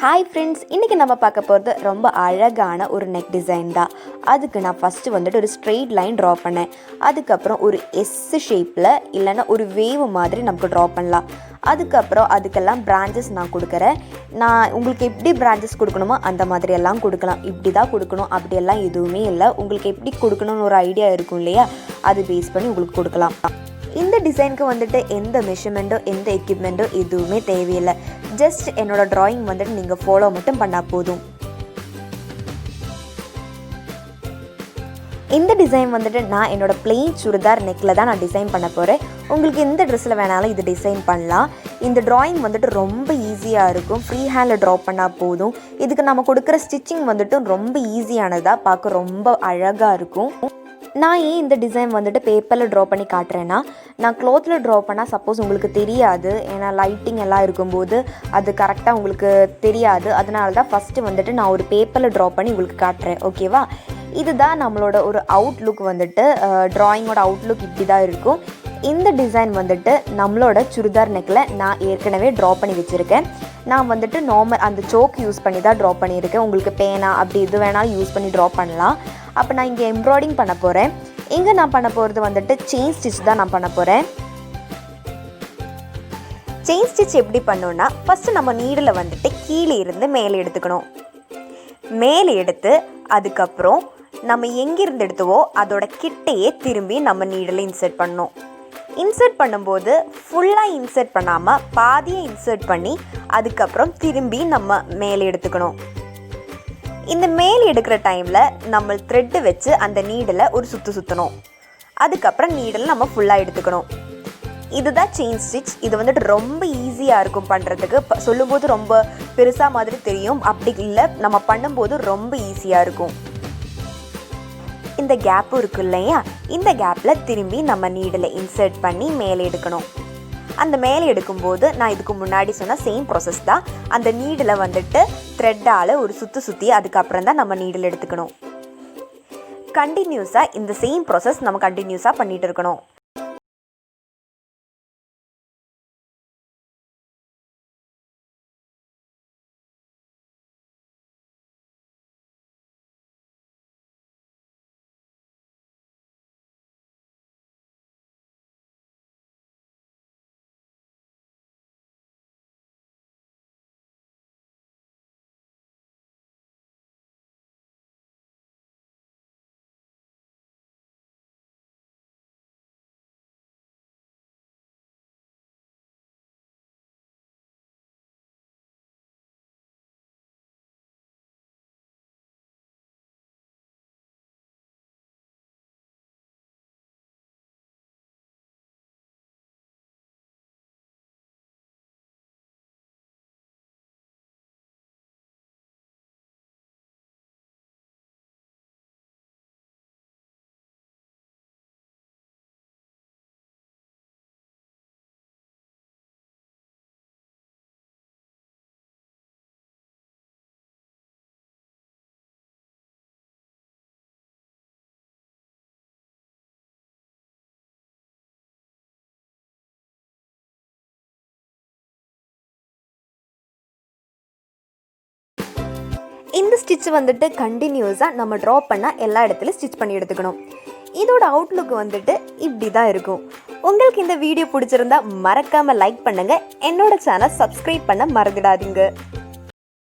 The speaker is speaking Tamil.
ஹாய் ஃப்ரெண்ட்ஸ், இன்றைக்கி நம்ம பார்க்க போகிறது ரொம்ப அழகான ஒரு நெக் டிசைன் தான். அதுக்கு நான் ஃபஸ்ட்டு வந்துட்டு ஒரு ஸ்ட்ரெயிட் லைன் ட்ரா பண்ணேன். அதுக்கப்புறம் ஒரு எஸ் ஷேப்பில் இல்லைன்னா ஒரு வேவ் மாதிரி நமக்கு ட்ரா பண்ணலாம். அதுக்கப்புறம் அதுக்கெல்லாம் பிரான்ச்சஸ் நான் கொடுக்குறேன். நான் உங்களுக்கு எப்படி பிரான்ச்சஸ் கொடுக்கணுமோ அந்த மாதிரியெல்லாம் கொடுக்கலாம். இப்படி தான் கொடுக்கணும் அப்படியெல்லாம் எதுவுமே இல்லை. உங்களுக்கு எப்படி கொடுக்கணும்னு ஒரு ஐடியா இருக்கும் இல்லையா, அது பேஸ் பண்ணி உங்களுக்கு கொடுக்கலாம். இந்த டிசைனுக்கு வந்துட்டு எந்த மெஷர்மெண்ட்டோ எந்த எக்யூப்மெண்ட்டோ எதுவுமே தேவையில்லை. ஜஸ்ட் என்னோட ட்ராயிங் வந்துட்டு நீங்கள் ஃபாலோ மட்டும் பண்ணால் போதும். இந்த டிசைன் வந்துட்டு நான் என்னோட பிளெயின் சுடிதார் நெக்கில் தான் நான் டிசைன் பண்ண போகிறேன். உங்களுக்கு எந்த ட்ரெஸ்ஸில் வேணாலும் இது டிசைன் பண்ணலாம். இந்த ட்ராயிங் வந்துட்டு ரொம்ப ஈஸியாக இருக்கும். ஃப்ரீ ஹேண்டில் ட்ரா பண்ணால் போதும். இதுக்கு நம்ம கொடுக்குற ஸ்டிச்சிங் வந்துட்டு ரொம்ப ஈஸியானதாக, பார்க்க ரொம்ப அழகாக இருக்கும். நான் ஏன் இந்த டிசைன் வந்துட்டு பேப்பரில் ட்ரா பண்ணி காட்டுறேன்னா, நான் க்ளோத்தில் ட்ரா பண்ணால் சப்போஸ் உங்களுக்கு தெரியாது, ஏன்னா லைட்டிங் எல்லாம் இருக்கும்போது அது கரெக்டாக உங்களுக்கு தெரியாது. அதனால தான் ஃபஸ்ட்டு வந்துட்டு நான் ஒரு பேப்பரில் ட்ரா பண்ணி உங்களுக்கு காட்டுறேன். ஓகேவா? இதுதான் நம்மளோட ஒரு அவுட்லுக் வந்துட்டு, ட்ராயிங்கோட அவுட்லுக் இப்படி தான் இருக்கும். இந்த டிசைன் வந்துட்டு நம்மளோட சுடிதார் நெக்கில் நான் ஏற்கனவே ட்ரா பண்ணி வச்சுருக்கேன். நான் வந்துட்டு நார்மல் அந்த சோக் யூஸ் பண்ணி தான் ட்ரா பண்ணியிருக்கேன். உங்களுக்கு பேனா அப்படி இது வேணாலும் யூஸ் பண்ணி ட்ரா பண்ணலாம். அப்போ நான் இங்கே எம்ப்ராய்டிங் பண்ண போகிறேன். இங்கே நான் பண்ண போகிறது வந்துட்டு செயின் ஸ்டிச் தான் நான் பண்ண போகிறேன். செயின் ஸ்டிச் எப்படி பண்ணோன்னா, ஃபஸ்ட்டு நம்ம நீடில் வந்துட்டு கீழே இருந்து மேலே எடுத்துக்கணும். மேலே எடுத்து அதுக்கப்புறம் நம்ம எங்கேருந்து எடுத்துவோ அதோட கிட்டையே திரும்பி நம்ம நீடில் இன்சர்ட் பண்ணணும். இன்சர்ட் பண்ணும்போது ஃபுல்லாக இன்சர்ட் பண்ணாமல் பாதியை இன்சர்ட் பண்ணி அதுக்கப்புறம் திரும்பி நம்ம மேலே எடுத்துக்கணும். இந்த மேல் எடுக்கிற டைமில் நம்ம த்ரெட்டு வச்சு அந்த நீடில் ஒரு சுற்றணும். அதுக்கப்புறம் நீடில் நம்ம ஃபுல்லாக எடுத்துக்கணும். இதுதான் செயின் ஸ்டிச். இது வந்துட்டு ரொம்ப ஈஸியாக இருக்கும் பண்ணுறதுக்கு. சொல்லும்போது ரொம்ப பெருசாக மாதிரி தெரியும், அப்படி இல்லை, நம்ம பண்ணும்போது ரொம்ப ஈஸியாக இருக்கும். இந்த கேப்பும் இருக்கு இல்லையா, இந்த கேப்பில் திரும்பி நம்ம நீடில் இன்சர்ட் பண்ணி மேலே எடுக்கணும். அந்த மேலே எடுக்கும்போது நான் இதுக்கு முன்னாடி சொன்ன சேம் ப்ராசஸ் தான். அந்த நீடில் வந்துட்டு த்ரெட்டால் ஒரு சுற்றி அதுக்கப்புறம் தான் நம்ம நீடில் எடுத்துக்கணும். கண்டினியூஸாக இந்த சேம் ப்ராசஸ் நம்ம கண்டினியூஸாக பண்ணிகிட்டு இருக்கணும். இந்த ஸ்டிச் வந்துட்டு கண்டினியூஸாக நம்ம ட்ரா பண்ணால் எல்லா இடத்துலையும் ஸ்டிச் பண்ணி எடுத்துக்கணும். இதோட அவுட்லுக் வந்துட்டு இப்படி தான் இருக்கும். உங்களுக்கு இந்த வீடியோ பிடிச்சிருந்தா மறக்காமல் லைக் பண்ணுங்கள். என்னோட சேனல் சப்ஸ்கிரைப் பண்ண மறந்துடாதீங்க.